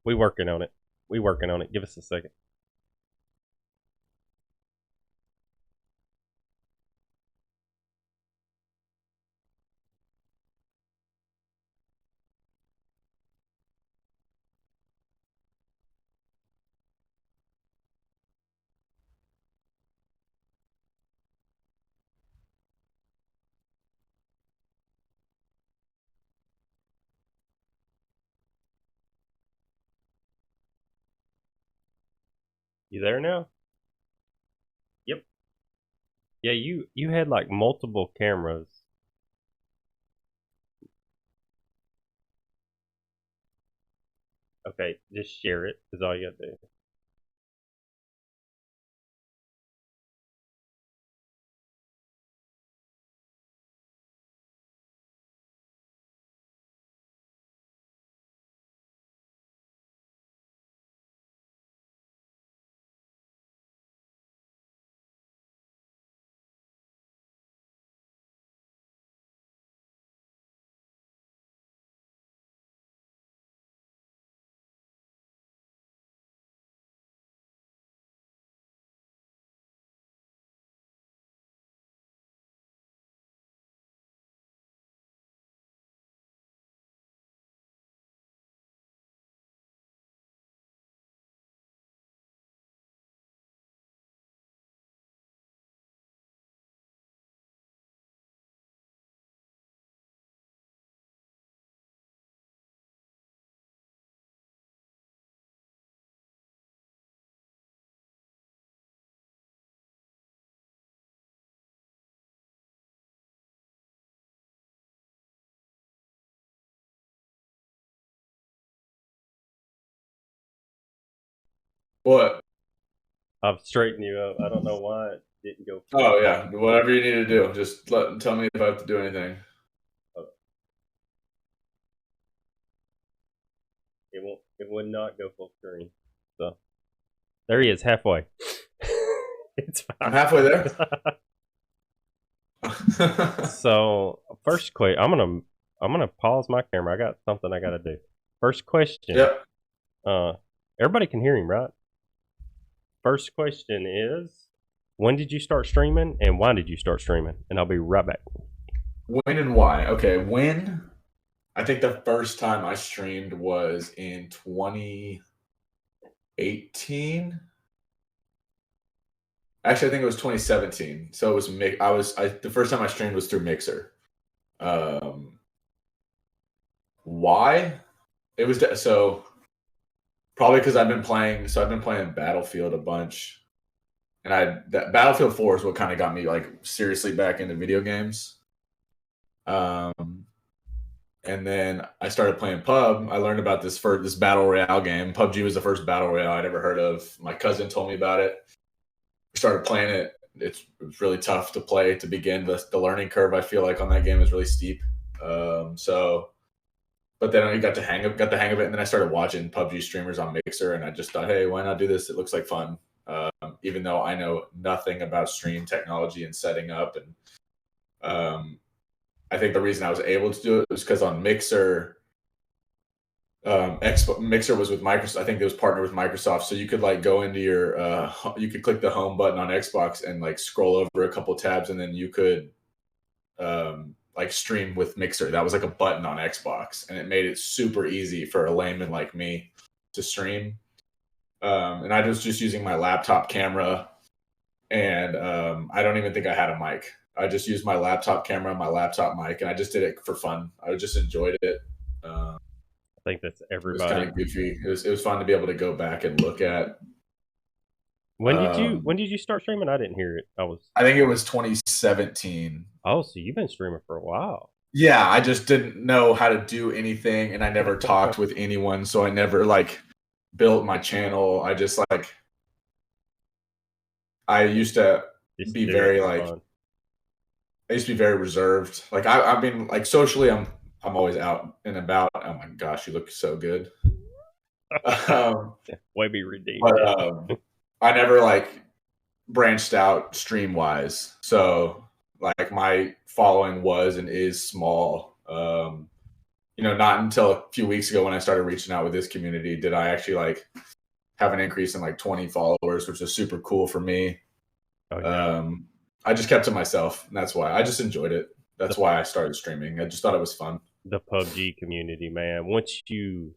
We working on it. We working on it. Give us a second. You there now? Yep. Yeah, you had like multiple cameras. Okay, just share it is all you gotta do. What? I've straightened you up. I don't know why it didn't go full. Oh yeah, whatever you need to do. Just tell me if I have to do anything. It won't. It would not go full screen. So there he is, halfway. It's I'm fine. halfway there. So first question, I'm gonna pause my camera. I got something I gotta do. First question. Yep. Everybody can hear him, right? First question is, when did you start streaming, and why did you start streaming? And I'll be right back. When and why? Okay, when? I think the first time I streamed was in 2018. Actually, I think it was 2017. So it was the first time I streamed was through Mixer. Why? It was so probably because I've been playing. So I've been playing Battlefield a bunch, and that Battlefield 4 is what kind of got me like seriously back into video games. And then I started playing pub. I learned about this battle royale game. PUBG was the first battle royale I'd ever heard of. My cousin told me about it. I started playing it. It's really tough to play to begin. The learning curve I feel like on that game is really steep. But then I got the hang of it, and then I started watching PUBG streamers on Mixer, and I just thought, hey, why not do this? It looks like fun. Even though I know nothing about stream technology and setting up, and I think the reason I was able to do it was because on Mixer, Mixer was with Microsoft. I think it was partnered with Microsoft, so you could like go into your, you could click the home button on Xbox and like scroll over a couple tabs, and then you could like stream with Mixer. That was like a button on Xbox, and it made it super easy for a layman like me to stream. And I was just using my laptop camera, and I don't even think I had a mic. I just used my laptop camera, my laptop mic, and I just did it for fun. I just enjoyed it. I think that's It was everybody. kind of goofy. It was fun to be able to go back and look at. When did you start streaming? I didn't hear it. I think it was 2017. Oh, so you've been streaming for a while. Yeah, I just didn't know how to do anything, and I never talked with anyone, so I never like built my channel. I just like I used to be very like fun. I used to be very reserved. Like I mean, like socially, I'm always out and about. Oh my gosh, you look so good. Way be redeemed. But I never like branched out stream wise. So like my following was and is small. not until a few weeks ago when I started reaching out with this community did I actually like have an increase in like 20 followers, which is super cool for me. Oh, yeah. I just kept to myself, and that's why I just enjoyed it. The, That's why I started streaming. I just thought it was fun. the PUBG community, man. Once you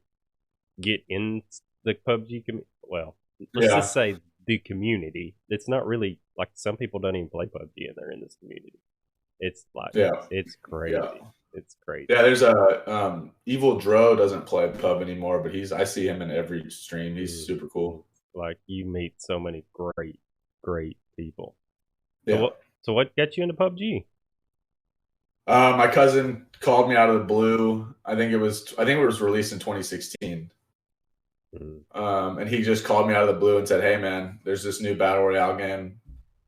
get in the PUBG community, well, let's Yeah, just say the community. It's not really like some people don't even play PUBG and they're in this community. It's like yeah, it's yeah. crazy. It's crazy. Yeah, there's a Evil Dro doesn't play pub anymore, but I see him in every stream. He's super cool. Like you meet so many great people. So Yeah. what got you into PUBG? My cousin called me out of the blue. I think it was released in 2016. And he just called me out of the blue and said, "Hey man, there's this new battle royale game.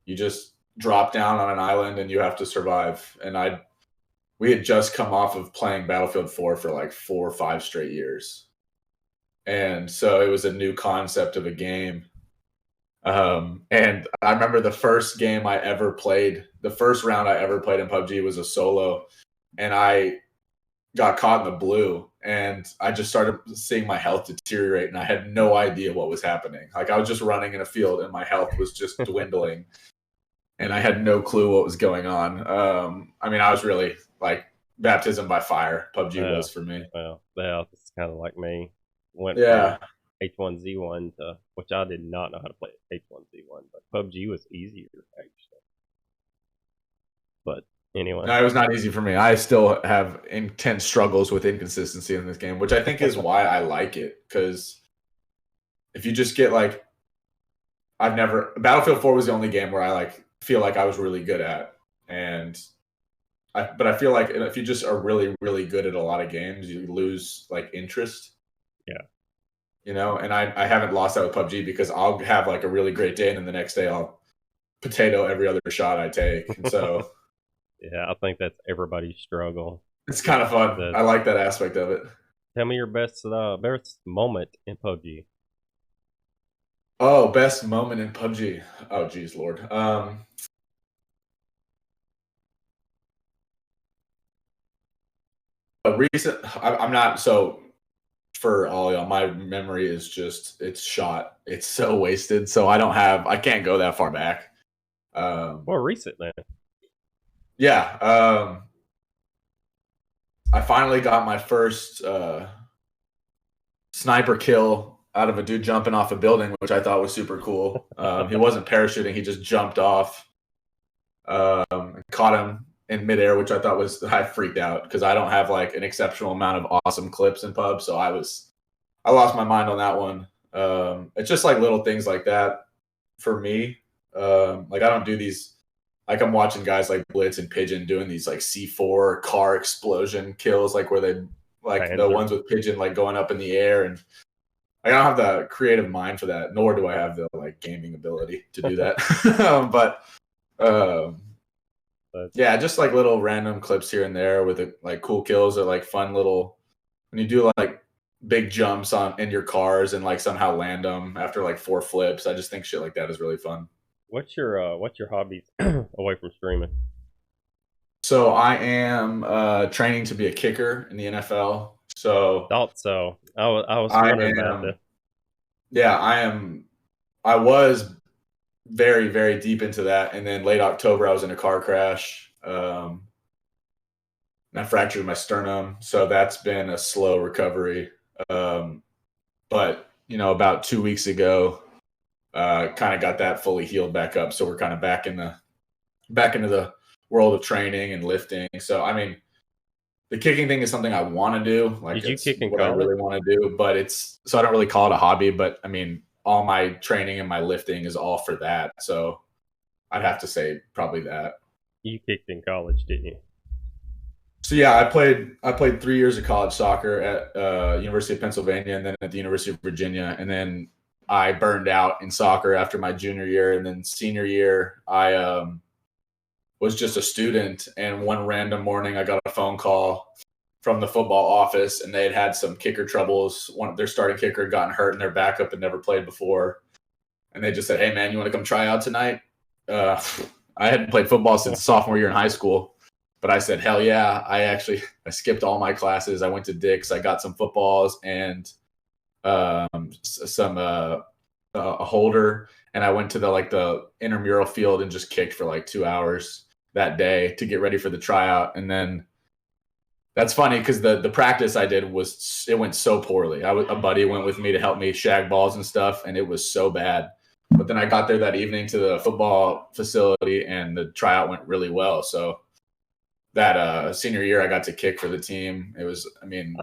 You just drop down on an island and you have to survive." And we had just come off of playing Battlefield 4 for like 4 or 5 straight years. And so it was a new concept of a game. And I remember the first game I ever played, the first round I ever played in PUBG was a solo. And I got caught in the blue and I just started seeing my health deteriorate and I had no idea what was happening. Like I was just running in a field and my health was just dwindling and I had no clue what was going on. I mean, I was really like baptism by fire. PUBG was for me. Well, it's kind of like me. Went Yeah. from H1Z1 to, which I did not know how to play H1Z1, but PUBG was easier actually. But anyway, No, it was not easy for me. I still have intense struggles with inconsistency in this game, which I think is why I like it. Because if you just get like, Battlefield 4 was the only game where I like feel like I was really good at, but I feel like if you just are really really good at a lot of games, you lose like interest. Yeah. And I haven't lost that with PUBG because I'll have like a really great day and then the next day I'll potato every other shot I take. And so yeah, I think that's everybody's struggle. it's kind of fun. I like that aspect of it. Tell me your best moment in PUBG. Oh, best moment in PUBG. Oh, geez, Lord. I'm not, so for all y'all, my memory is just, it's shot. It's so wasted. So I can't go that far back. More recent, man. Yeah. I finally got my first sniper kill out of a dude jumping off a building, which I thought was super cool. He wasn't parachuting; he just jumped off, caught him in midair, which I freaked out because I don't have like an exceptional amount of awesome clips in pub, so I lost my mind on that one. It's just like little things like that for me. Like I don't do these. Like I'm watching guys like Blitz and Pigeon doing these like C4 car explosion kills, like where they like the ones with Pigeon like going up in the air, and I don't have the creative mind for that, nor do I have the like gaming ability to do that. But yeah, just like little random clips here and there with like cool kills or like fun little when you do like big jumps in your cars and like somehow land them after like 4 flips. I just think shit like that is really fun. What's your hobbies away from streaming? So I am training to be a kicker in the NFL. So thought so. I was wondering about that. Yeah, I was very, very deep into that. And then late October, I was in a car crash. And I fractured my sternum. So that's been a slow recovery. But, about 2 weeks ago, kind of got that fully healed back up. So we're kind of back into the world of training and lifting. So, I mean, the kicking thing is something I want to do. Like, did you kick in what college? I really want to do, but so I don't really call it a hobby, but I mean, all my training and my lifting is all for that. So I'd have to say probably that. You kicked in college, didn't you? So yeah, I played 3 years of college soccer at University of Pennsylvania and then at the University of Virginia. And then I burned out in soccer after my junior year. And then senior year, I was just a student. And one random morning, I got a phone call from the football office, and they had some kicker troubles. Their starting kicker had gotten hurt, and their backup had never played before. And they just said, "Hey, man, you want to come try out tonight?" I hadn't played football since sophomore year in high school, But I said, hell yeah. I skipped all my classes. I went to Dick's. I got some footballs and some a holder, and I went to the intramural field and just kicked for like 2 hours that day to get ready for the tryout. And then that's funny because the practice I did it went so poorly. A buddy went with me to help me shag balls and stuff, and it was so bad. But then I got there that evening to the football facility, and the tryout went really well. So that senior year, I got to kick for the team. It was,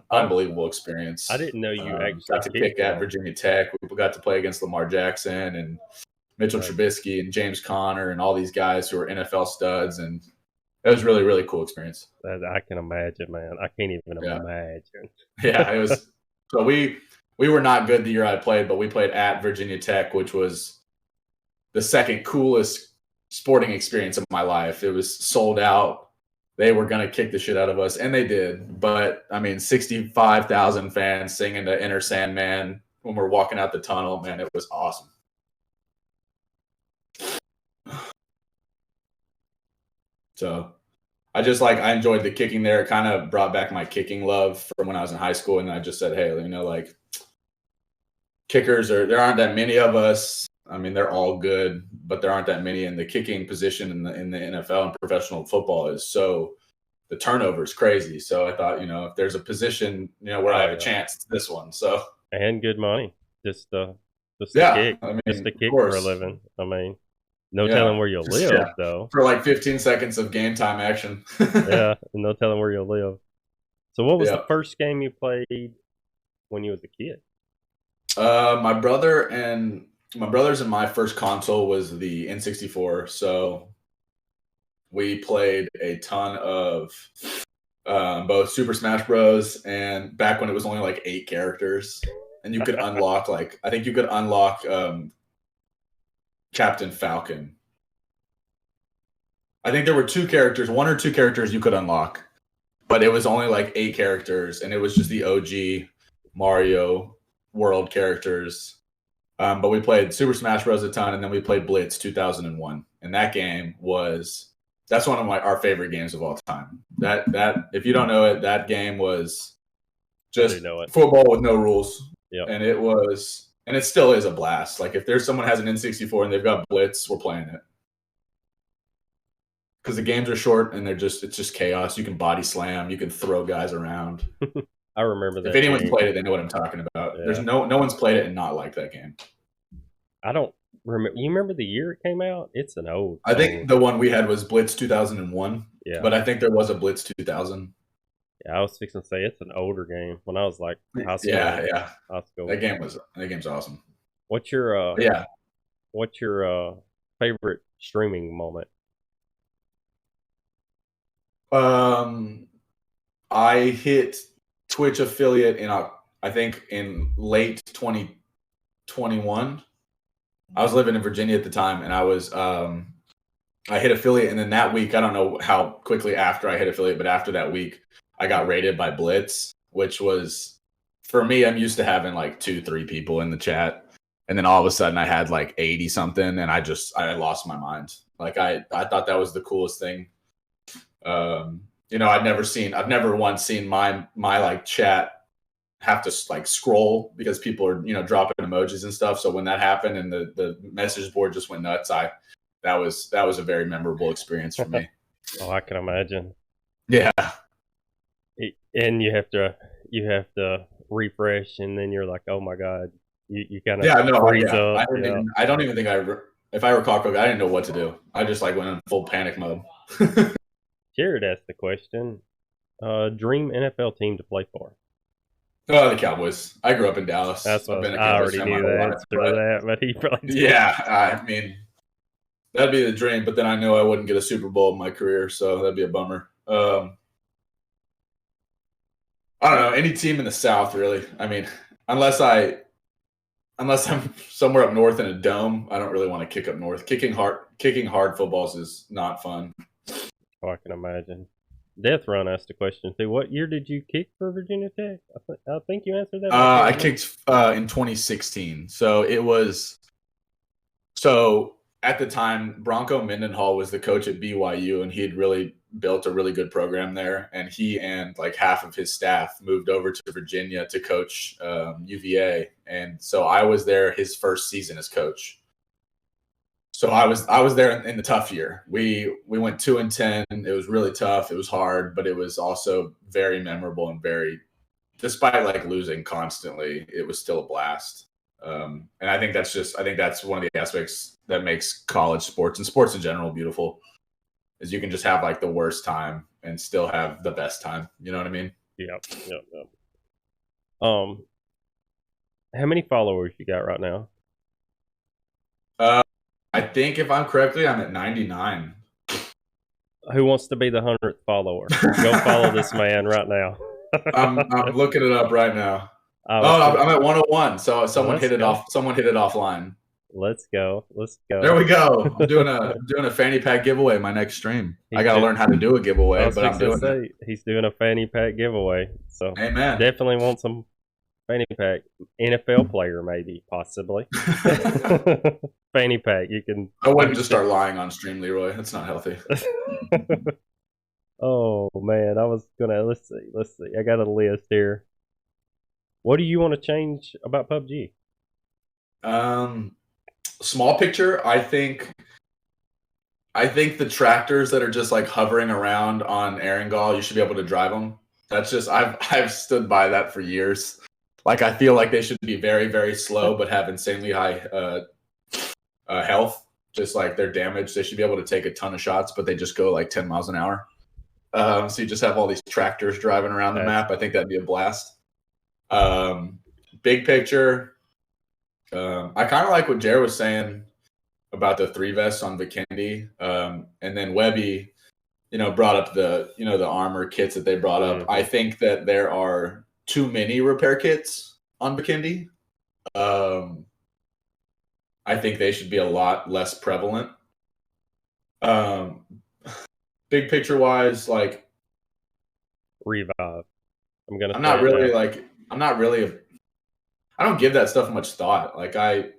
unbelievable experience. I didn't know you actually got to kick at Virginia Tech. We got to play against Lamar Jackson and Mitchell Trubisky and James Conner and all these guys who are NFL studs, and it was really, really cool experience. I can imagine, man. I can't even imagine. Yeah, it was. So we were not good the year I played, but we played at Virginia Tech, which was the second coolest sporting experience of my life. It was sold out. They were going to kick the shit out of us, and they did. But, 65,000 fans singing to Enter Sandman when we're walking out the tunnel, man, it was awesome. So I enjoyed the kicking there. It kind of brought back my kicking love from when I was in high school. And I just said, hey, kickers there aren't that many of us. They're all good, but there aren't that many. And the kicking position in the NFL and professional football the turnover is crazy. So I thought, if there's a position, where I have a chance, it's this one. So, and good money. Just to kick. Just to kick for a living. No telling where you'll live, though. For like 15 seconds of game time action. Yeah, no telling where you'll live. So what was the first game you played when you was a kid? My brothers and my first console was the N64. So we played a ton of both Super Smash Bros. And back when it was only like 8 characters. And you could unlock Captain Falcon. I think there were 1 or 2 characters you could unlock, but it was only like 8 characters, and it was just the OG Mario World characters. But we played Super Smash Bros. A ton, and then we played Blitz 2001, and that game that's one of our favorite games of all time. That if you don't know it, that game was just football with no rules, and it still is a blast. Like if there's someone has an N64 and they've got Blitz, we're playing it. Because the games are short and it's just chaos. You can body slam, you can throw guys around. I remember that. If anyone's played it, they know what I'm talking about. Yeah. There's no one's played it and not liked that game. I don't remember. You remember the year it came out? It's an old. I think the one we had was Blitz 2001. Yeah. But I think there was a Blitz 2000. Yeah, I was fixing to say it's an older game. When I was like high school. Yeah. High school. That game's awesome. What's your favorite streaming moment? I hit Twitch affiliate in late 2021. I was living in Virginia at the time, and I hit affiliate, and then that week, I don't know how quickly after I hit affiliate, but after that week, I got rated by Blitz, which was, for me, I'm used to having like 2-3 people in the chat. And then all of a sudden I had like 80 something, and I lost my mind. Like I thought that was the coolest thing. I've never once seen my like chat have to like scroll because people are, dropping emojis and stuff. So when that happened and the message board just went nuts, that was a very memorable experience for me. Oh, I can imagine. Yeah. And you have to refresh, and then you're like, oh my God, you kind of freeze up. I don't even think if I recall correctly, I didn't know what to do. I just like went in full panic mode. Jared asked the question, dream NFL team to play for. Oh, the Cowboys. I grew up in Dallas. That's what I already knew that, but he probably did. Yeah, that'd be the dream, but then I knew I wouldn't get a Super Bowl in my career, so that'd be a bummer. I don't know, any team in the South, really. Unless I'm somewhere up north in a dome, I don't really want to kick up north. Kicking hard footballs is not fun. Oh, I can imagine. Death Run asked a question too. What year did you kick for Virginia Tech? I think you answered that. I kicked in 2016. So it was. So at the time, Bronco Mendenhall was the coach at BYU, and he had really built a really good program there. And he and like half of his staff moved over to Virginia to coach UVA. And so I was there his first season as coach. So I was there in the tough year. We went 2-10. It was really tough. It was hard, but it was also very memorable and very, despite like losing constantly, it was still a blast. And I think that's one of the aspects that makes college sports and sports in general beautiful, is you can just have like the worst time and still have the best time. You know what I mean? Yep. How many followers you got right now? I think if I'm correctly, I'm at 99. Who wants to be the 100th follower? Go follow this man right now. I'm looking it up right now. I'm at 101. So someone hit it off. Someone hit it offline. Let's go. There we go. I'm doing a fanny pack giveaway my next stream. I got to learn how to do a giveaway, but I'm doing it. He's doing a fanny pack giveaway. So amen. Definitely want some fanny pack. NFL player, maybe, possibly. Fanny pack. You can. I wouldn't just start lying on stream, Leroy. That's not healthy. Oh man, I was gonna. Let's see. I got a list here. What do you want to change about PUBG? Small picture. I think the tractors that are just like hovering around on Erangel, you should be able to drive them. That's just I've stood by that for years. Like I feel like they should be very, very slow but have insanely high health. Just like their damage, they should be able to take a ton of shots, but they just go like 10 miles an hour. So you just have all these tractors driving around the map. I think that'd be a blast. Big picture. I kind of like what Jared was saying about the 3 vests on Vikendi. And then Webby, brought up the armor kits that they brought up. I think that there are too many repair kits on Vikendi. I think they should be a lot less prevalent. Big picture wise, like Revive. I don't give that stuff much thought. Like I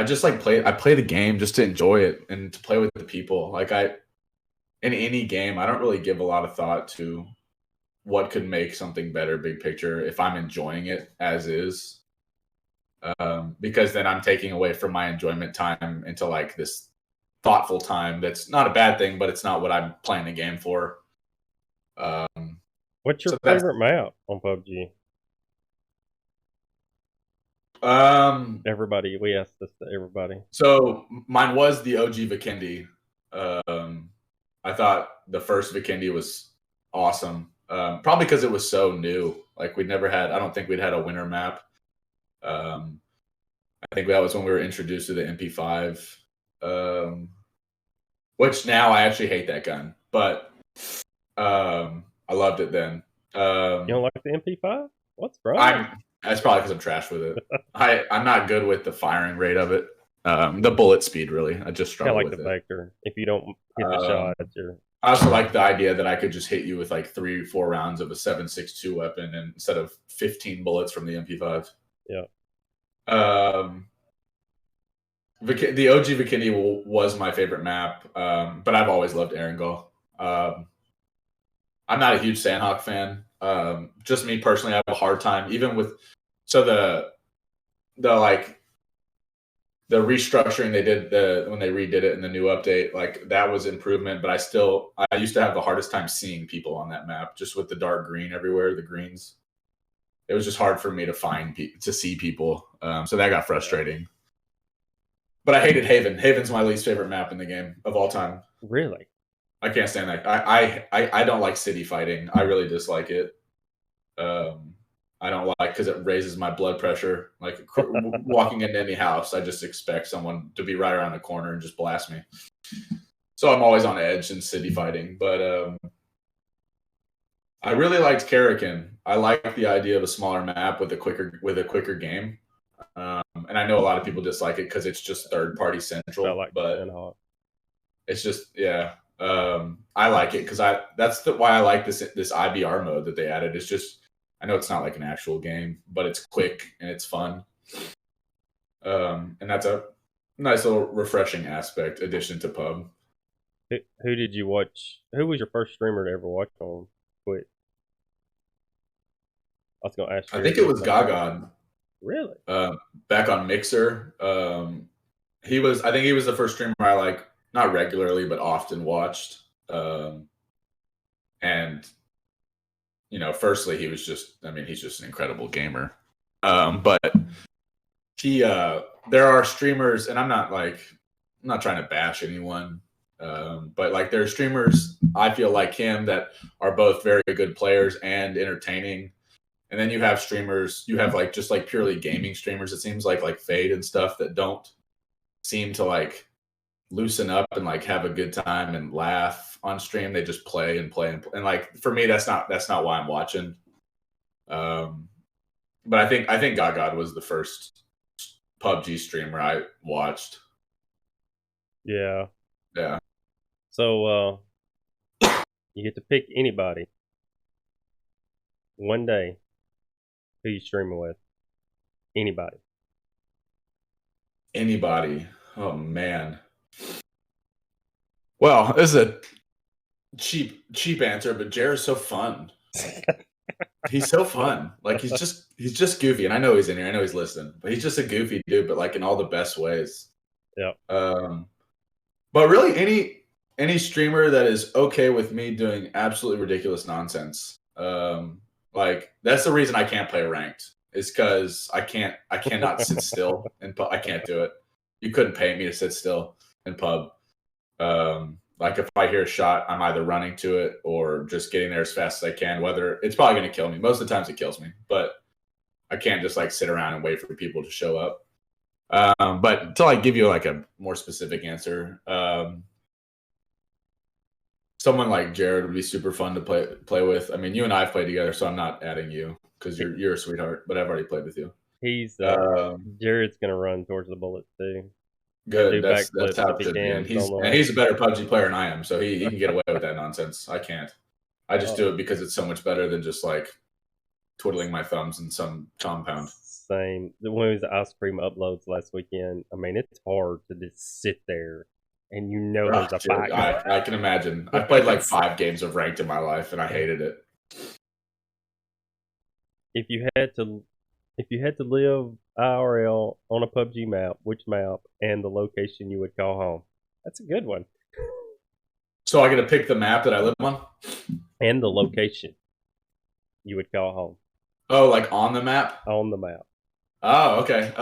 just like play the game just to enjoy it and to play with the people. Like in any game, I don't really give a lot of thought to what could make something better big picture if I'm enjoying it as is. Because then I'm taking away from my enjoyment time into like this thoughtful time. That's not a bad thing, but it's not what I'm playing the game for. What's your favorite map on PUBG? Everybody, we asked this to everybody. So mine was the OG Vikendi. I thought the first Vikendi was awesome. Probably because it was so new. Like I don't think we'd had a winter map. I think that was when we were introduced to the MP5. Which now I actually hate that gun, but I loved it then. You don't like the MP5? What's wrong? That's probably because I'm trash with it. I'm not good with the firing rate of it. The bullet speed, really. I just struggle with it. I like the vector. If you don't hit the shots, I also like the idea that I could just hit you with like 3 or 4 rounds of a 7.62 weapon instead of 15 bullets from the MP5. Yeah. The OG Vikendi was my favorite map, but I've always loved Erangel. I'm not a huge Sandhawk fan. Just me personally, I have a hard time even with the restructuring they did when they redid it in the new update. Like that was improvement, but I used to have the hardest time seeing people on that map just with the dark green everywhere, the greens. It was just hard for me to see people. So that got frustrating. But I hated Haven. Haven's my least favorite map in the game of all time. Really? I can't stand that. I don't like city fighting. I really dislike it. I don't like because it raises my blood pressure. Like walking into any house, I just expect someone to be right around the corner and just blast me. So I'm always on edge in city fighting. But I really liked Karakin. I like the idea of a smaller map with a quicker game. And I know a lot of people dislike it because it's just third-party central. But it's just I like it because that's why I like this IBR mode that they added. It's just I know it's not like an actual game, but it's quick and it's fun. And that's nice little refreshing aspect addition to pub. Who did you watch? Who was your first streamer to ever watch on Twitch? I was gonna ask I Jared think it the was same question. Gaga Really? back on Mixer. He was. I think he was the first streamer I like, not regularly, but often watched. And firstly, he was just. I mean, he's just an incredible gamer. But he, there are streamers, and I'm not trying to bash anyone. But like there are streamers I feel like him that are both very good players and entertaining. And then you have streamers, you have like just like purely gaming streamers, it seems like Fade and stuff that don't seem to like loosen up and like have a good time and laugh on stream. They just play and play and play. And like for me, that's not why I'm watching. But I think Gaga was the first PUBG streamer I watched. Yeah. Yeah. So you get to pick anybody one day. Who you streaming with? Anybody. Anybody. Oh man. Well, this is a cheap answer, but Jared's so fun. He's so fun. Like he's just goofy, and I know he's in here. I know he's listening, but he's just a goofy dude, but like in all the best ways. Yeah. But really, any streamer that is okay with me doing absolutely ridiculous nonsense. Like that's the reason I can't play ranked is because I cannot sit still and I can't do it. You couldn't pay me to sit still in pub. Like if I hear a shot, I'm either running to it or just getting there as fast as I can. Whether it's probably going to kill me. Most of the times it kills me, but I can't just like sit around and wait for people to show up. But until I give you like a more specific answer, someone like Jared would be super fun to play with. I mean, you and I have played together, so I'm not adding you because you're a sweetheart. But I've already played with you. He's Jared's gonna run towards the bullets too. Good. That's how it should be. And he's a better PUBG player than I am, so he can get away with that nonsense. I can't. I just do it because it's so much better than just like twiddling my thumbs in some compound. Same. When it was the ice cream uploads last weekend, I mean, it's hard to just sit there and there's a fight. I can imagine. I played like 5 games of ranked in my life, and I hated it. If you had to live IRL on a PUBG map, which map and the location you would call home? That's a good one. So I get to pick the map that I live on? And the location you would call home. Oh, like on the map? On the map. Oh, okay.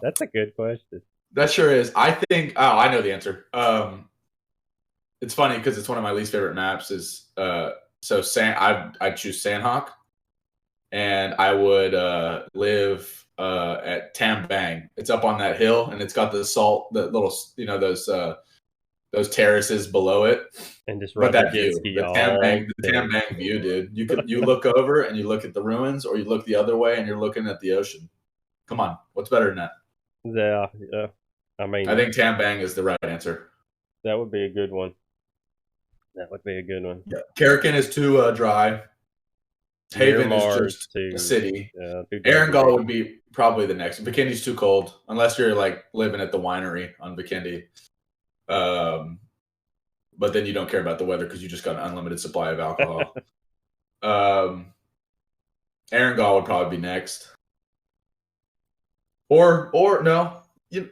That's a good question. That sure is. I think. Oh, I know the answer. It's funny because it's one of my least favorite maps. Is I choose Sandhawk, and I would live at Tam Bang. It's up on that hill, and it's got the little those terraces below it. And just but that view, the Tam Bang view, dude. You look over and you look at the ruins, or you look the other way and you're looking at the ocean. Come on, what's better than that? Yeah. I mean, I think Tam Bang is the right answer. That would be a good one. Yeah. Karakin is too dry. Haven is just a city. Yeah, Erangel would be probably the next. Bikindi's too cold, unless you're like living at the winery on Bikindi. But then you don't care about the weather because you just got an unlimited supply of alcohol. Erangel would probably be next. Or no,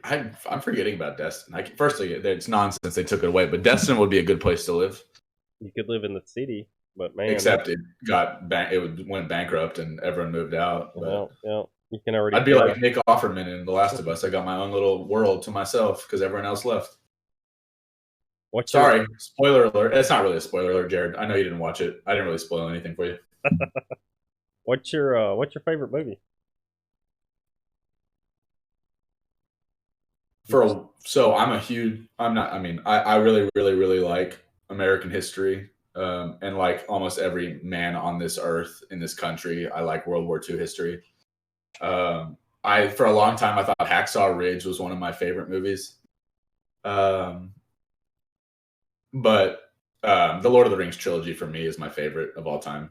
I'm forgetting about Destin. Firstly, it's nonsense they took it away, but Destin would be a good place to live. You could live in the city, but man, except it went bankrupt and everyone moved out. Yeah, you can already. I'd be like Nick Offerman in The Last of Us. I got my own little world to myself because everyone else left. Sorry, spoiler alert. It's not really a spoiler alert, Jared. I know you didn't watch it. I didn't really spoil anything for you. What's your favorite movie? I really, really, really like American history. And like almost every man on this earth in this country, I like World War II history. For a long time, I thought Hacksaw Ridge was one of my favorite movies. But the Lord of the Rings trilogy for me is my favorite of all time.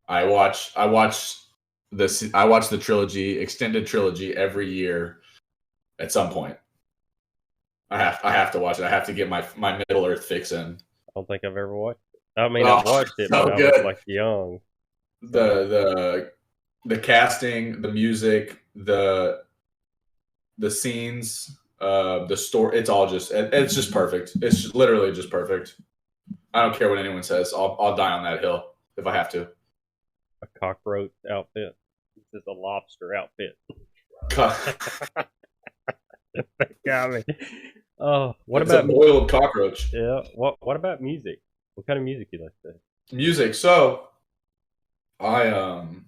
I watch the trilogy, extended trilogy every year. at some point. I have to watch it. I have to get my Middle Earth fix in. I don't think I've ever watched it. I mean, I've watched it, so but I was good. like young. The casting, the music, the scenes, the story, it's just perfect. It's just literally just perfect. I don't care what anyone says. I'll die on that hill if I have to. A cockroach outfit. This is a lobster outfit. Got me. Oh, what It's about a boiled cockroach? Yeah. What about music? What kind of music you like to? Music. So I on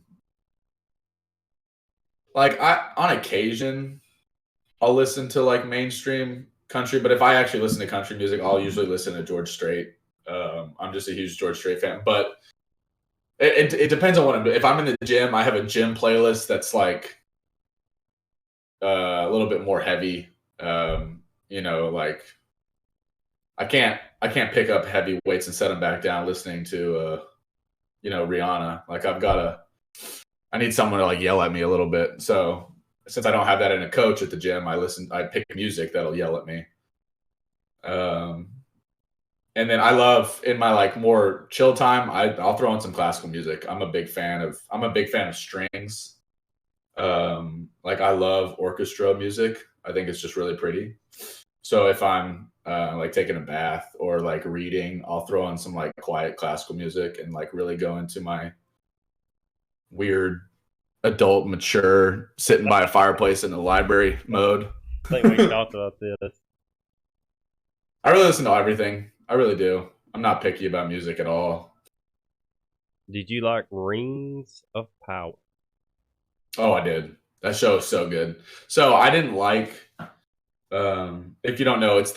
occasion I'll listen to like mainstream country, but if I actually listen to country music, I'll usually listen to George Strait. I'm just a huge George Strait fan, but it depends on what I'm doing. If I'm in the gym, I have a gym playlist that's like a little bit more heavy. Like I can't pick up heavy weights and set them back down listening to Rihanna. Like I need someone to like yell at me a little bit. So since I don't have that in a coach at the gym, I pick music that'll yell at me. And then I love in my like more chill time, I'll throw in some classical music. I'm a big fan of strings. Like I love orchestra music. I think it's just really pretty. So if I'm like taking a bath or like reading, I'll throw on some like quiet classical music and like really go into my weird adult, mature, sitting by a fireplace in the library mode. I think we talked about this. I really listen to everything. I really do. I'm not picky about music at all. Did you like Rings of Power? Oh, I did. That show is so good. So I didn't like. If you don't know, it's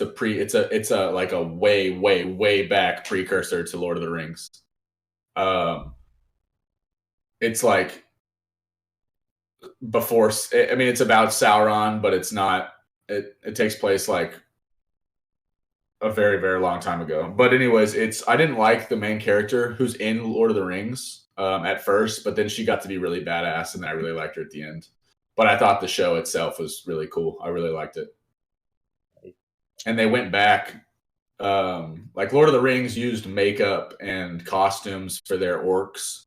a like a way, way, way back precursor to Lord of the Rings. It's like before. I mean, it's about Sauron, but it's not. It takes place like a very, very long time ago. But anyways, I didn't like the main character who's in Lord of the Rings at first, but then she got to be really badass, and I really liked her at the end. But I thought the show itself was really cool. I really liked it. And they went back, like Lord of the Rings used makeup and costumes for their orcs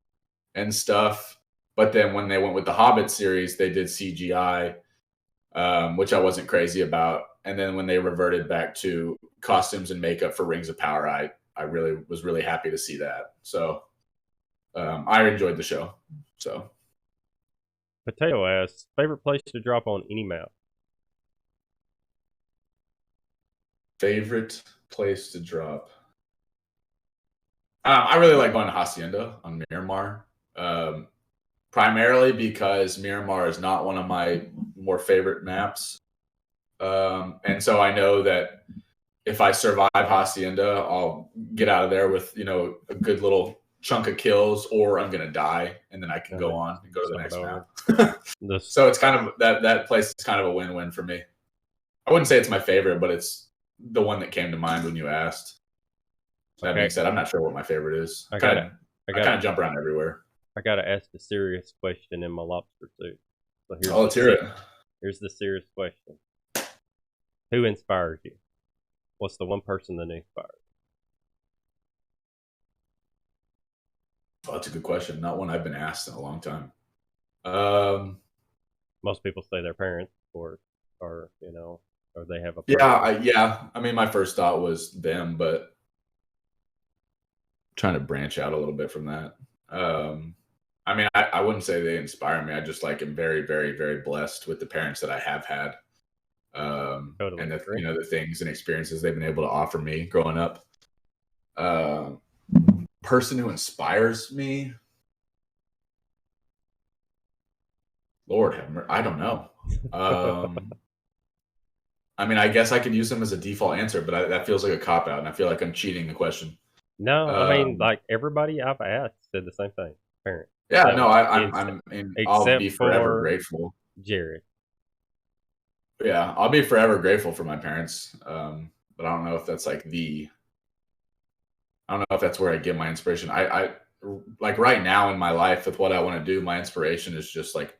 and stuff. But then when they went with the Hobbit series, they did CGI, which I wasn't crazy about. And then when they reverted back to costumes and makeup for Rings of Power, I really was really happy to see that. So I enjoyed the show. So Potato asks, favorite place to drop on any map? favorite place to drop. I really like going to Hacienda on Miramar, primarily because Miramar is not one of my more favorite maps. And so I know that if I survive Hacienda, I'll get out of there with, a good little chunk of kills, or I'm going to die, and then I can go on and go to the next map. So it's kind of that place is kind of a win-win for me. I wouldn't say it's my favorite, but it's the one that came to mind when you asked. That being said, I'm not sure what my favorite is. I kind of jump around everywhere. I gotta ask the serious question in my lobster suit. So let's hear it. Here's the serious question. Who inspires you? What's the one person that inspires? Oh, that's a good question. Not one I've been asked in a long time. Most people say their parents, or they have a person. Yeah. I mean, my first thought was them, but I'm trying to branch out a little bit from that. I mean, I wouldn't say they inspire me. I just like am very, very, very blessed with the parents that I have had, totally and the things and experiences they've been able to offer me growing up. Person who inspires me, Lord have mercy, I don't know. I mean, I guess I could use them as a default answer, but that feels like a cop out, and I feel like I'm cheating the question. No, I mean, like everybody I've asked said the same thing. Parent. Yeah, so, no, I'll be forever grateful. Jared. Yeah, I'll be forever grateful for my parents. But I don't know if that's like I don't know if that's where I get my inspiration. I like right now in my life with what I want to do, my inspiration is just like,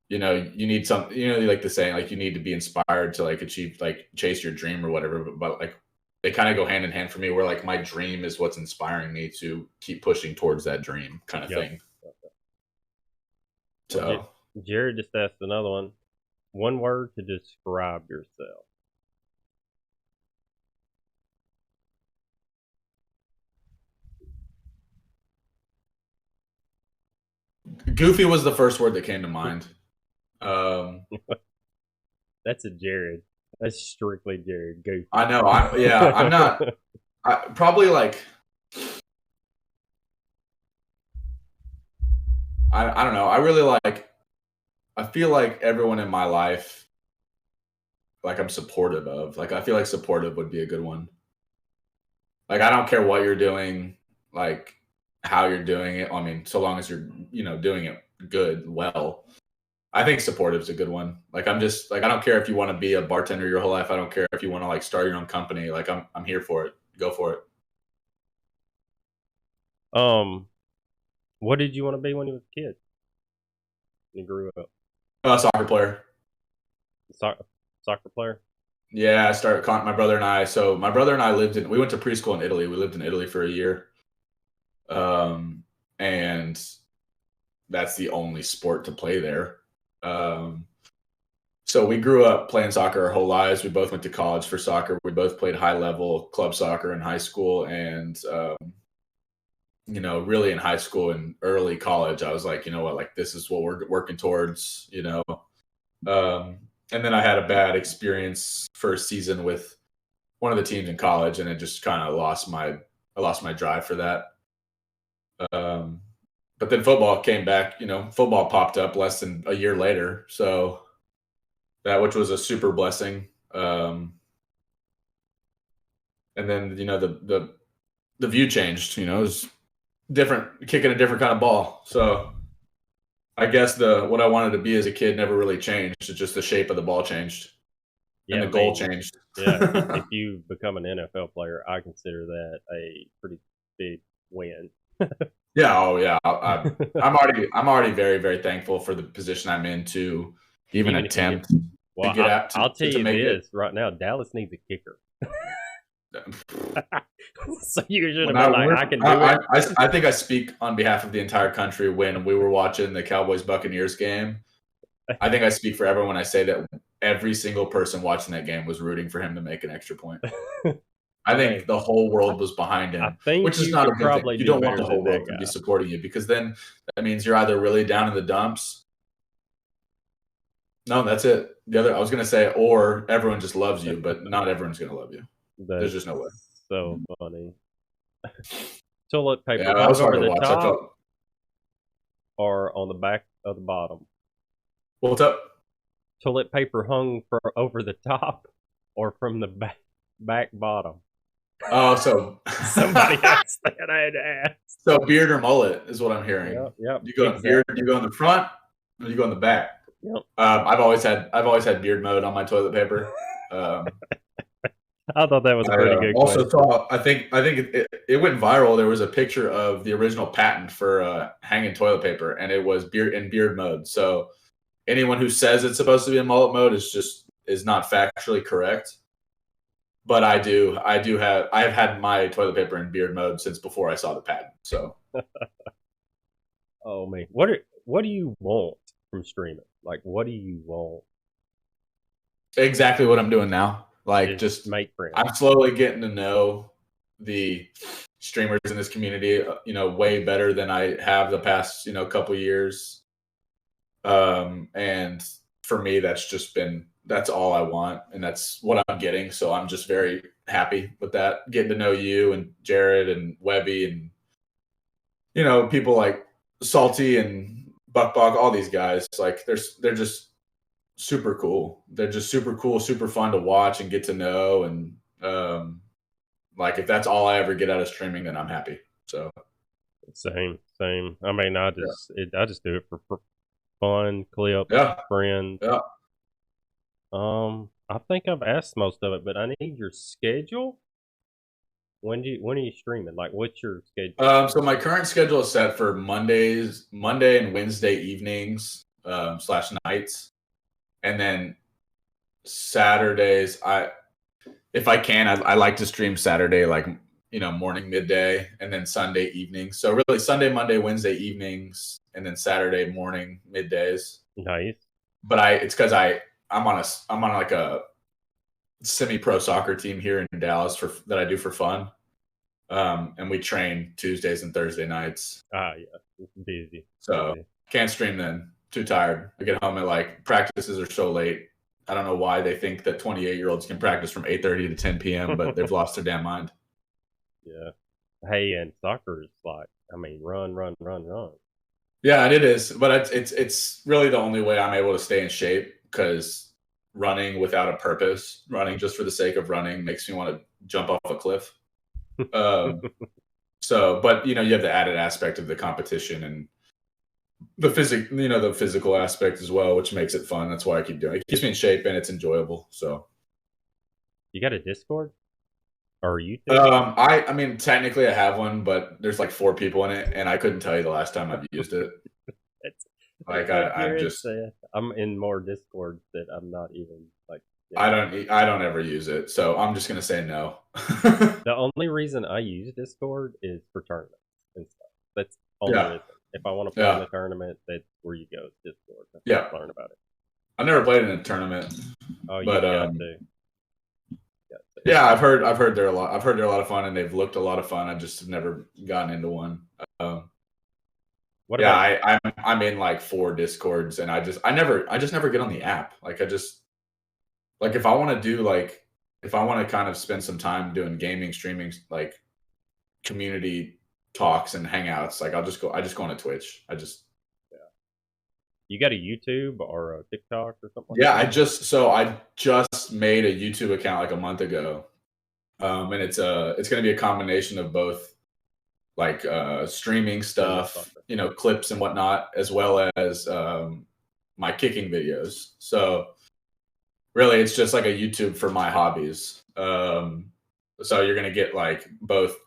you need some, like the saying, like you need to be inspired to like achieve, like chase your dream or whatever. But like they kind of go hand in hand for me, where like my dream is what's inspiring me to keep pushing towards that dream kind of Yep. thing. Well, So Jared just asked another one. One word to describe yourself. goofy was the first word that came to mind. Um, That's a Jared. That's strictly Jared. Goofy. I know. I'm not. Probably like I don't know. I really like. I feel like everyone in my life, like I'm supportive of. Like I feel like supportive would be a good one. Like I don't care what you're doing, like how you're doing it. I mean, so long as you're doing it good, well. I think supportive is a good one. Like I'm just like I don't care if you want to be a bartender your whole life. I don't care if you want to like start your own company. Like I'm here for it. Go for it. um, what did you want to be when you was a kid? When you grew up, Soccer player. soccer player. Yeah, I started my brother and I. So my brother and I we went to preschool in Italy. We lived in Italy for a year. And that's the only sport to play there. So we grew up playing soccer our whole lives. We both went to college for soccer. We both played high level club soccer in high school. And, really in high school and early college, I was like, you know what, like this is what we're working towards. And then I had a bad experience first season with one of the teams in college, and it just kind of I lost my drive for that. Um, but then football came back. Football popped up less than a year later, so which was a super blessing. And then the view changed. It was different, kicking a different kind of ball. So I guess what I wanted to be as a kid never really changed. It's just the shape of the ball changed and Yeah, the I goal mean, changed. yeah. If you become an NFL player, I consider that a pretty big win. Yeah. Oh, yeah. I'm already very, very thankful for the position I'm in to even Even if you get, attempt to well, get out I'll tell to you make it. this right now: Dallas needs a kicker. So you should have When been like, I can do it. I think I speak on behalf of the entire country when we were watching the Cowboys Buccaneers game. I think I speak for everyone when I say that every single person watching that game was rooting for him to make an extra point. I think Man, the whole world was behind I him, think which is you not a could good thing. probably You do don't want better the whole than that world to be guy. supporting you, because then that means you're either really down in the dumps. No, that's it. I was going to say, or everyone just loves you, but not everyone's going to love you. There's That's just no way. so funny. Toilet Yeah, paper that hung was hard over to the watch. I top felt, or on the back of the bottom? what's up? Toilet paper hung over the top or from the back bottom? Oh, so Somebody asked that. I had to ask. so beard or mullet is what I'm hearing. Yep, You go in beard, exactly. you go in the front, or you go in the back. Yep. I've always had beard mode on my toilet paper. I thought that was a I pretty good also question. saw. I think it went viral. There was a picture of the original patent for hanging toilet paper, and it was beard mode. So anyone who says it's supposed to be in mullet mode is not factually correct. But I have had my toilet paper in beard mode since before I saw the patent. So Oh man, what do you want from streaming? Like, what do you want? exactly what I'm doing now. Like, Just just make friends. I'm slowly getting to know the streamers in this community, way better than I have the past, couple years. And for me, that's all I want, and that's what I'm getting. So I'm just very happy with that. Getting to know you and Jared and Webby and people like Salty and Buck, all these guys. Like they're just super cool. They're just super cool, super fun to watch and get to know. And like if that's all I ever get out of streaming, then I'm happy. So Same. I mean, yeah, I just do it for fun, clips, yeah, friends. yeah. I think I've asked most of it, but I need your schedule. When are you streaming? Like, what's your schedule? So my current schedule is set for Monday and Wednesday evenings. slash nights, and then Saturdays if I can, I like to stream Saturday, like, morning, midday, and then Sunday evening. So really Sunday, Monday, Wednesday evenings, and then Saturday morning, middays. Nice. But it's because I'm on like a semi-pro soccer team here in Dallas that I do for fun. And we train Tuesdays and Thursday nights. Yeah, it's busy. So busy. Can't stream then. Too tired. I get home at practices are so late. I don't know why they think that 28-year-olds can practice from 8:30 to 10 p.m., but they've lost their damn mind. Yeah. Hey, and soccer is run. Yeah, it is, but it's really the only way I'm able to stay in shape, because running without a purpose, running just for the sake of running, makes me want to jump off a cliff. But you have the added aspect of the competition and the physical aspect as well, which makes it fun. That's why I keep doing it. It keeps me in shape and it's enjoyable. So, you got a Discord or YouTube? I mean, technically I have one, but there's like 4 people in it, and I couldn't tell you the last time I've used it. I'm in more Discords that I'm not even like. I don't ever use it, so I'm just gonna say no. The only reason I use Discord is for tournaments and stuff. That's the only reason. If I want to play in a tournament, that's where you go. Discord. Learn about it. I never played in a tournament. Oh, you got to. Yeah, I've heard they're a lot. I've heard they're a lot of fun, and they've looked a lot of fun. I just have never gotten into one. I'm in like 4 Discords, and I just never get on the app. If I want to kind of spend some time doing gaming, streaming, like community talks and hangouts, I just go on to Twitch. You got a YouTube or a TikTok or something? Yeah, I just made a YouTube account like a month ago, and it's going to be a combination of both like streaming stuff, clips and whatnot, as well as my kicking videos. So really, it's just like a YouTube for my hobbies. So you're going to get like both,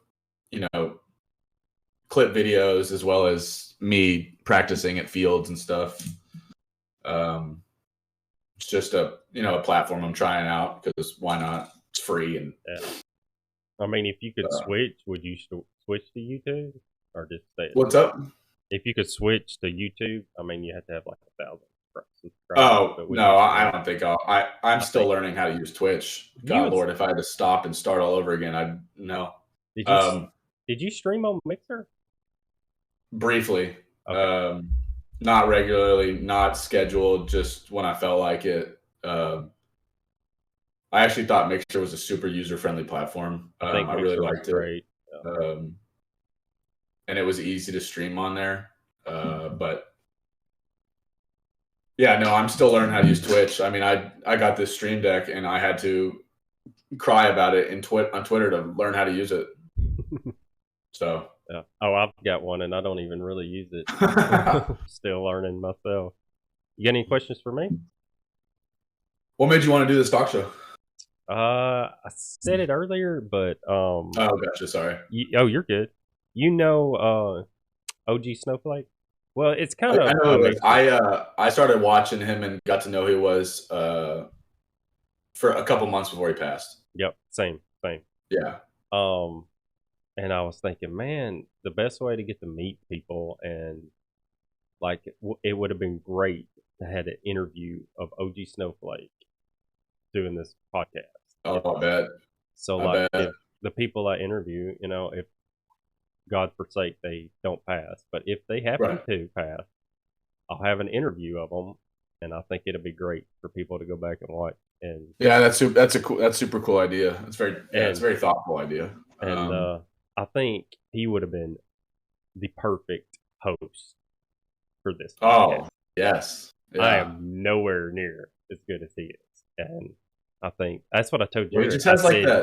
clip videos as well as me practicing at fields and stuff. It's just a platform I'm trying out, because why not? It's free. And I mean, if you could switch, would you switch to YouTube or just stay? What's up? If you could switch to YouTube, I mean, you have to have like 1,000 subscribers. Oh no, I don't think I'm still learning how to use Twitch. God Lord, if I had to stop and start all over again, I'd no. Did you stream on Mixer? Briefly. Okay. Not regularly, not scheduled, just when I felt like it. I actually thought Mixer was a super user-friendly platform. I really liked it. Great. Yeah. And it was easy to stream on there. But yeah, no, I'm still learning how to use Twitch. I mean, I got this Stream Deck, and I had to cry about it on Twitter to learn how to use it. So. Yeah. Oh, I've got one, and I don't even really use it. Still learning myself. You got any questions for me? What made you want to do this talk show? I said it earlier, but oh, gotcha. Sorry. You're good. OG Snowflake. Well, it's kind of. I know. I started watching him and got to know who he was for a couple months before he passed. Yep. Same. Yeah. And I was thinking, man, the best way to get to meet people, and like it would have been great to have an interview of OG Snowflake doing this podcast. Oh, I bet. So if the people I interview, if God forsake they don't pass, but if they happen to pass, I'll have an interview of them, and I think it'll be great for people to go back and watch. And yeah, that's super cool idea. It's a very thoughtful idea. And I think he would have been the perfect host for this podcast. Oh, yes. Yeah. I am nowhere near as good as he is. And I think that's what I told Jared.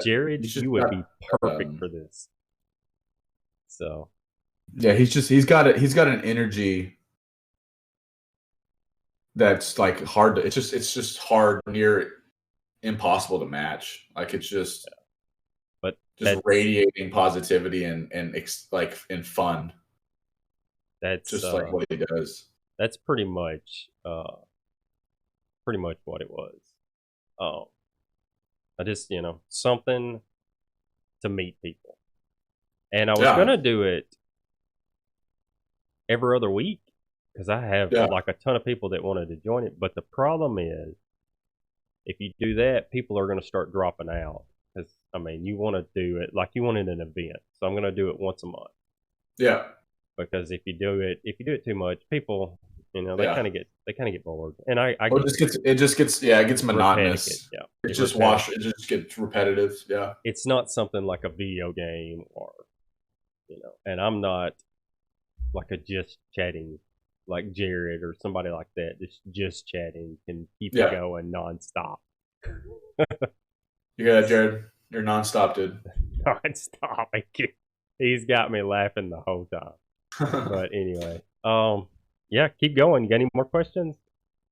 Jared, you would be perfect for this. So yeah, he's got an energy that's like hard to, it's just hard, near impossible to match. Like it's just radiating positivity and fun. That's just like what he does. That's pretty much what it was. Um, I just something to meet people, and I was Yeah, gonna do it every other week because I have yeah, like a ton of people that wanted to join it. But the problem is, if you do that, people are going to start dropping out. Because I mean, you want to do it like you wanted an event, so I'm going to do it once a month. yeah, Because if you do it too much, people, yeah. they kind of get bored, and I Well, get it gets repetitive. monotonous. Yeah, It get just repetitive. it just gets repetitive. Yeah, It's not something like a video game or and I'm not like a just chatting like Jared or somebody like that. Just chatting can keep you yeah. going nonstop. You got that, Jared. You're nonstop, dude. Nonstop. He's got me laughing the whole time. But anyway, yeah, keep going. You got any more questions?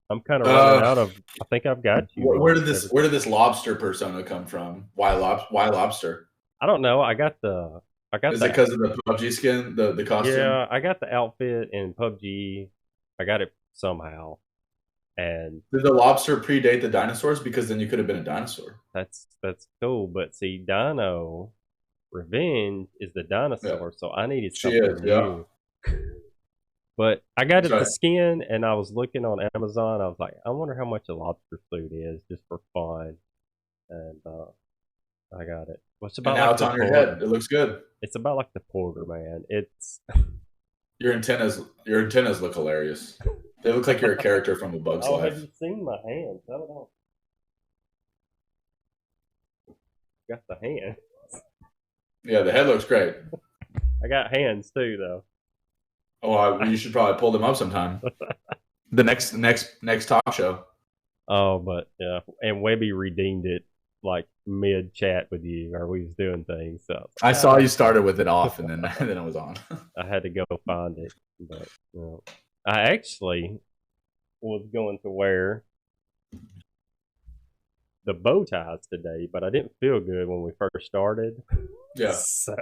I'm kind of running uh, out of. I think I've got you where on did this everything. lobster persona come from? Why lobster? I don't know. I got Is it the, because of the PUBG skin, the costume? yeah, I got the outfit in PUBG. I got it somehow, and Did the lobster predate the dinosaurs? Because then you could have been a dinosaur. that's cool. But see, Dino Revenge is the Yeah, dinosaur, so I needed she is. something Yeah, new. But I got that's it the right. skin, and I was looking on Amazon. I was like, I wonder how much a lobster suit is, just for fun. And I got it. Well, it's And about now like it's the on your porter. head. It looks good. It's about like the porter, man. It's Your antennas look hilarious. They look like you're a character from A Bug's oh, have you Life. seen my hands? I don't know. Got the hand. Yeah, the head looks great. I got hands too, though. Oh, you should probably pull them up sometime. The next talk show. Oh, but yeah, and Webby redeemed it like mid chat with you, or we was doing things. So I saw you started with it off, and then then it was on. I had to go find it. But I actually was going to wear the bow ties today, but I didn't feel good when we first started. Yeah, So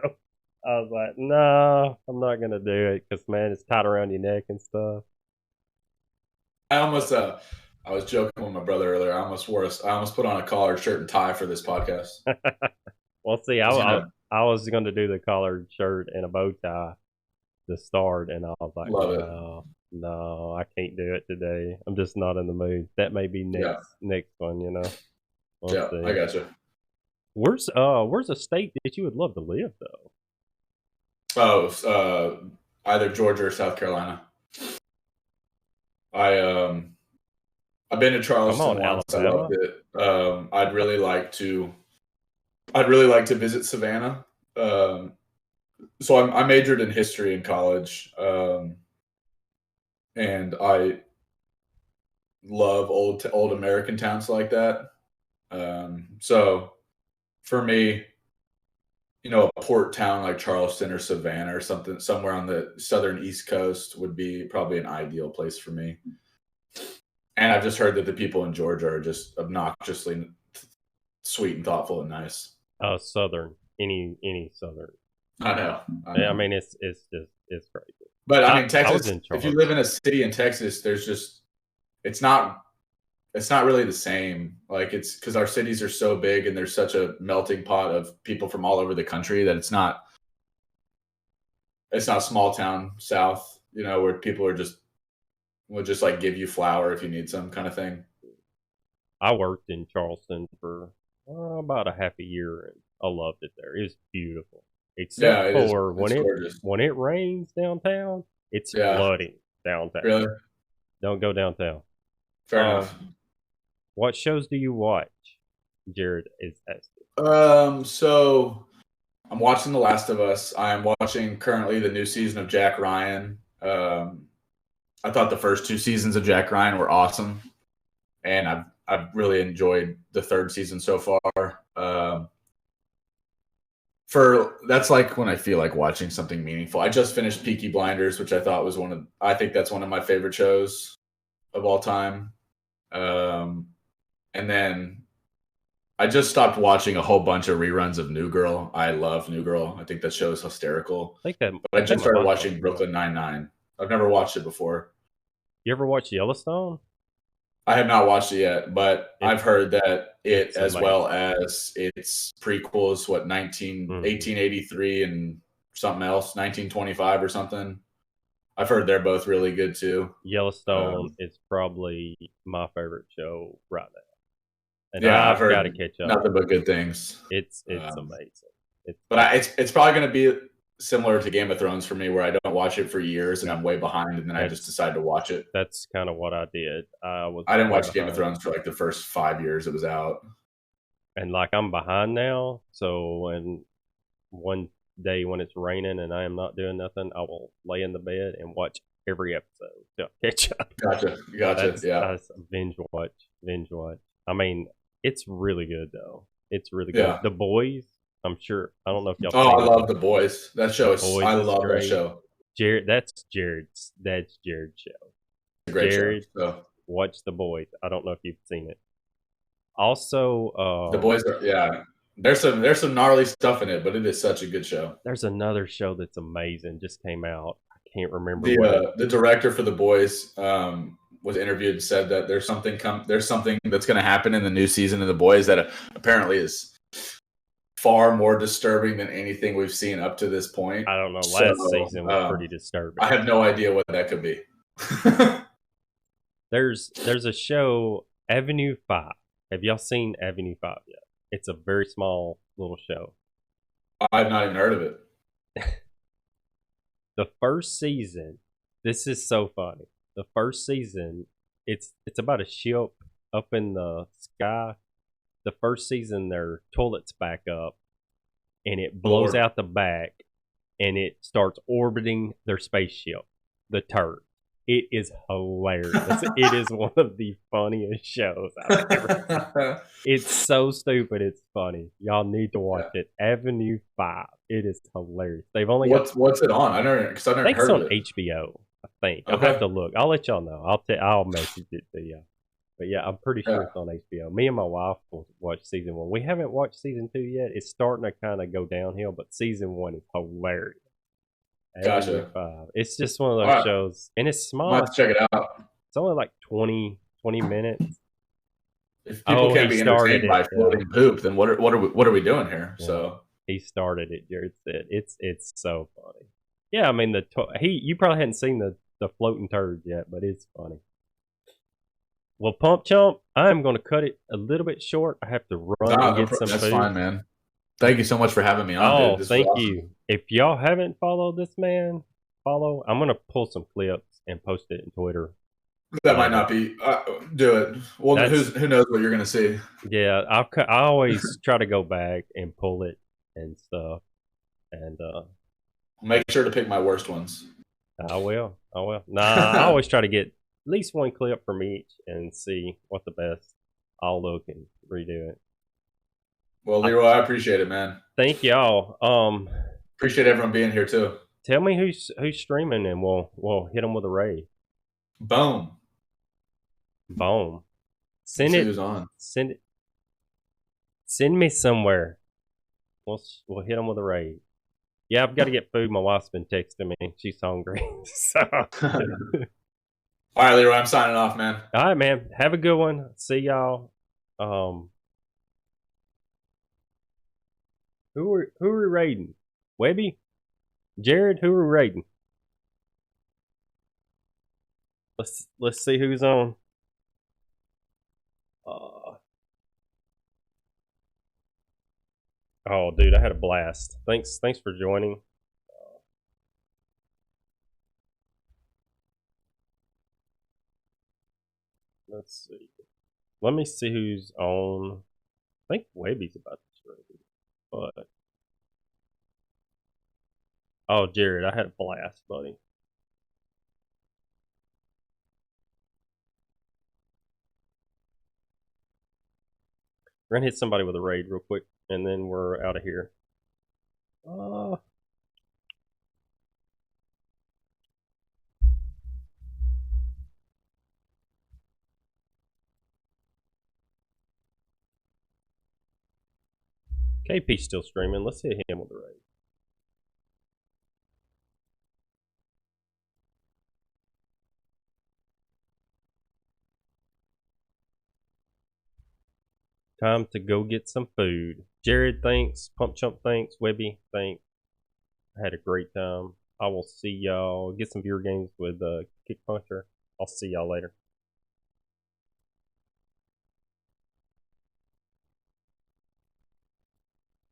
I was like, no, I'm not gonna do it because man, it's tied around your neck and stuff. I almost I was joking with my brother earlier. I almost put on a collared shirt and tie for this podcast. Well, see, I, You I know, I was gonna do the collared shirt and a bow tie to start, and I was like, love it. no, no, I can't do it today. I'm just not in the mood. That may be Yeah, next one. We'll yeah, I see. got you. Where's a state that you would love to live though? Oh, either Georgia or South Carolina. I I've been to Come Charleston on, once. I loved Alabama. it. I'd really like to visit Savannah. So I majored in history in college, and I love old American towns like that. So for me, a port town like Charleston or Savannah or something somewhere on the southern East Coast would be probably an ideal place for me. And I've just heard that the people in Georgia are just obnoxiously sweet and thoughtful and nice. Southern, any Southern. I know, I I know. mean, it's just it's crazy. But I I mean, I was Texas. in If you Charlotte. live in a city in Texas, there's just it's not really the same. Like it's because our cities are so big and there's such a melting pot of people from all over the country that it's not small town South. Where people are just will just like give you flour if you need some kind of thing. I worked in Charleston for about a half a year, and I loved it there. It's beautiful, Yeah, except it is. for It's gorgeous. when it rains downtown. It's Yeah, flooding downtown. really. Don't go downtown. Fair enough. What shows do you watch? Jared is asking. So I'm watching The Last of Us. I'm watching currently the new season of Jack Ryan. I thought the first two seasons of Jack Ryan were awesome, and I've really enjoyed the third season so far. For that's like when I feel like watching something meaningful. I just finished Peaky Blinders, which I think that's one of my favorite shows of all time. And then I just stopped watching a whole bunch of reruns of New Girl. I love New Girl. I think that show is hysterical. I think that But I I think just my started wife likes watching that. Brooklyn Nine-Nine. I've never watched it before. You ever watch Yellowstone? I have not watched it yet, but It I've heard that it, it's as amazing. well as its prequels, what, Hmm 1883 and something else, 1925 or something. I've heard they're both really good too. Yellowstone Um, is probably my favorite show right now, and yeah, I've I've got to heard catch up. nothing but good things. It's Um, amazing. It's but it's probably going to be similar to Game of Thrones for me, where I don't watch it for years and yeah. I'm way behind, and then I just That's decide to watch it. that's kind of what I did. I was I didn't way watch Game of behind, Thrones for like the first 5 years it was out. and like I'm behind now. So when one day when it's raining and I am not doing nothing, I will lay in the bed and watch every episode to catch up. Gotcha. Yeah, That's binge watch. I mean, it's really good though. It's really good. yeah. The Boys, I'm sure. I don't know if y'all Oh, seen I it. love The Boys. That The show is. I Boys is love that great. show. That's Jared's show. It's a great show. Jared, So watch The Boys. I don't know if you've seen it. Also, The Boys are, yeah. There's some gnarly stuff in it, but it is such a good show. there's another show that's amazing. Just came out. I can't remember The what it. the director for The Boys was interviewed and said that there's something that's going to happen in the new season of The Boys that apparently is far more disturbing than anything we've seen up to this point. I don't know. So Last season was pretty disturbing. I have no idea what that could be. There's a show, Avenue 5. Have y'all seen Avenue 5 yet? It's a very small little show. I've not even heard of it. The first season, this is so funny. The first season, it's about a ship up in the sky. The first season, their toilets back up, and it blows Lord. out the back, and it starts orbiting their spaceship, the turret. It is hilarious. It is one of the funniest shows I've ever. It's so stupid. It's funny. Y'all need to watch Yeah. it. Avenue 5. It is hilarious. They've only got. What's it on? Because I I never think it's heard of on it. HBO. I think I'll have Okay. to look. I'll let y'all know. I'll message it to you. But yeah, I'm pretty sure Yeah. it's on HBO. Me and my wife will watch season 1. We haven't watched season 2 yet. It's starting to kind of go downhill, but season 1 is hilarious. Avenue Gotcha. 5. It's just one of All those right. shows, and it's I might small. have to check it out. It's only like 20 minutes. If people Oh, he can't be started entertained it. by floating poop, then what are we doing here? Yeah. So He started it. Jared said it's so funny. Yeah, I mean you probably hadn't seen the floating turd yet, but it's funny. Well, Pump Chump, I'm going to cut it a little bit short. I have to run and get some that's food. fine, man. Thank you so much for having me on, Oh, dude. This was thank awesome. you. If y'all haven't followed this man, follow. I'm going to pull some clips and post it in Twitter. That might not be. Do it. Well, who knows what you're gonna see? Yeah, I always try to go back and pull it and stuff. And Make sure to pick my worst ones. I will. Nah, I always try to get at least one clip from each and see what the best. I'll look and redo it. Well, Leroy, I appreciate it, man. Thank y'all. Appreciate everyone being here too. Tell me who's streaming, and we'll hit them with a raid. Boom. Boom. Send it. Who's on? Send me somewhere. We'll hit them with a raid. Yeah, I've got to get food. My wife's been texting me. She's hungry. So. All right, Leroy, I'm signing off, man. All right, man. Have a good one. See y'all. Who are we raiding? Webby? Jared? Who are we raiding? Let's see who's on. Oh, dude, I had a blast. Thanks for joining. Let's see. Let me see who's on. I think Webby's about to stream, but oh, Jared, I had a blast, buddy. We're gonna hit somebody with a raid real quick, and then we're out of here. KP's still streaming. Let's hit him with a raid. Time to go get some food. Jared, thanks. Pump Chump, thanks. Webby, thanks. I had a great time. I will see y'all. Get some viewer games with Kick Puncher. I'll see y'all later.